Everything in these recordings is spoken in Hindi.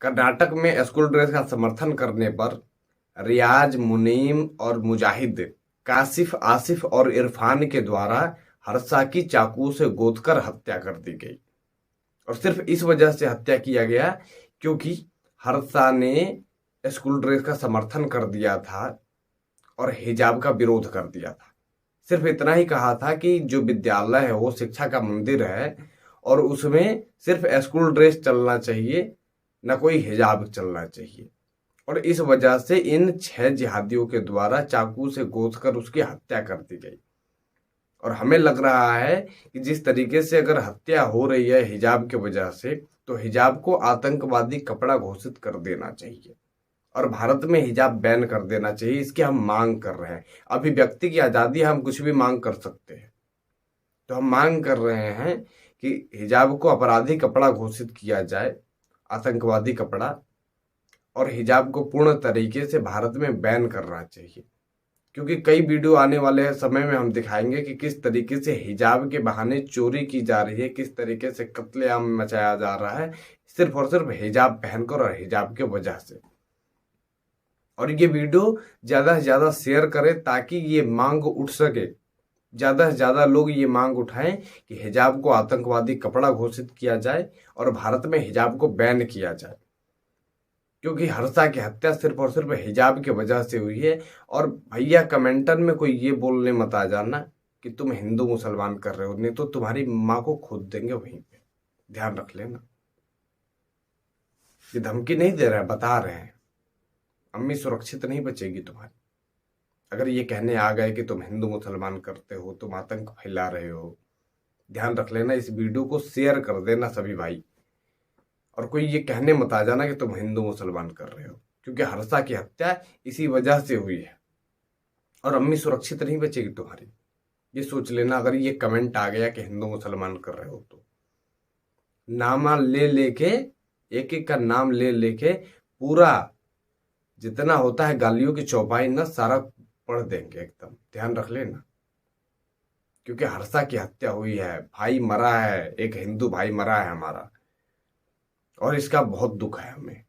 कर्नाटक में स्कूल ड्रेस का समर्थन करने पर रियाज, मुनीम और मुजाहिद, काशिफ, आसिफ और इरफान के द्वारा हर्षा की चाकू से गोदकर हत्या कर दी गई। और सिर्फ इस वजह से हत्या किया गया क्योंकि हर्षा ने स्कूल ड्रेस का समर्थन कर दिया था और हिजाब का विरोध कर दिया था। सिर्फ इतना ही कहा था कि जो विद्यालय है वो शिक्षा का मंदिर है और उसमें सिर्फ स्कूल ड्रेस चलना चाहिए, न कोई हिजाब चलना चाहिए। और इस वजह से इन 6 जिहादियों के द्वारा चाकू से गोदकर उसकी हत्या कर दी गई। और हमें लग रहा है कि जिस तरीके से अगर हत्या हो रही है हिजाब की वजह से, तो हिजाब को आतंकवादी कपड़ा घोषित कर देना चाहिए और भारत में हिजाब बैन कर देना चाहिए। इसकी हम मांग कर रहे हैं। अभिव्यक्ति की आज़ादी, हम कुछ भी मांग कर सकते हैं। तो हम मांग कर रहे हैं कि हिजाब को आपराधिक कपड़ा घोषित किया जाए, आतंकवादी कपड़ा, और हिजाब को पूर्ण तरीके से भारत में बैन करना चाहिए। क्योंकि कई वीडियो आने वाले समय में हम दिखाएंगे कि किस तरीके से हिजाब के बहाने चोरी की जा रही है, किस तरीके से कत्लेआम मचाया जा रहा है सिर्फ और सिर्फ हिजाब पहनकर और हिजाब के वजह से। और ये वीडियो ज़्यादा से ज़्यादा शेयर करें ताकि ये मांग उठ सके, ज़्यादा से ज़्यादा लोग ये मांग उठाएं कि हिजाब को आतंकवादी कपड़ा घोषित किया जाए और भारत में हिजाब को बैन किया जाए। क्योंकि हर्षा की हत्या सिर्फ और सिर्फ हिजाब की वजह से हुई है। और भैया कमेंटर में कोई ये बोलने मत आ जाना कि तुम हिंदू मुसलमान कर रहे हो, नहीं तो तुम्हारी माँ को खोद देंगे वहीं पे, ध्यान रख लेना। ये धमकी नहीं दे रहा है, बता रहे हैं अम्मी सुरक्षित नहीं बचेगी तुम्हारी। अगर ये कहने आ गए कि तुम हिंदू मुसलमान करते हो, तुम आतंक फैला रहे हो, ध्यान रख लेना। इस वीडियो को शेयर कर देना सभी भाई, और कोई ये कहने मत आ जाना कि तुम हिंदू मुसलमान कर रहे हो, क्योंकि हर्षा की हत्या इसी वजह से हुई है और अम्मी सुरक्षित नहीं बचेगी तुम्हारी। ये सोच लेना अगर ये कमेंट आ गया कि हिंदू मुसलमान कर रहे हो तो। नामा ले लेके, एक एक का नाम ले लेके पूरा जितना होता है गालियों की चौपाई ना सारा पढ़ देंगे एकदम, ध्यान रख लेना। क्योंकि हर्षा की हत्या हुई है, भाई मरा है, एक हिंदू भाई मरा है हमारा, और इसका बहुत दुख है हमें।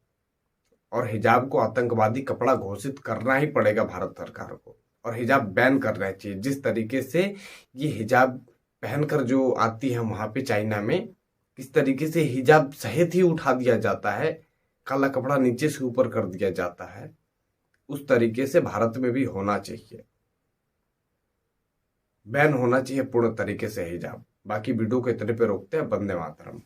और हिजाब को आतंकवादी कपड़ा घोषित करना ही पड़ेगा भारत सरकार को, और हिजाब बैन करना चाहिए। जिस तरीके से ये हिजाब पहनकर जो आती है वहां पे चाइना में, किस तरीके से हिजाब सहित ही उठा दिया जाता है, काला कपड़ा नीचे से ऊपर कर दिया जाता है, उस तरीके से भारत में भी होना चाहिए, बैन होना चाहिए पूर्ण तरीके से हिजाब। बाकी वीडियो को इतने पे रोकते हैं। वंदे मातरम।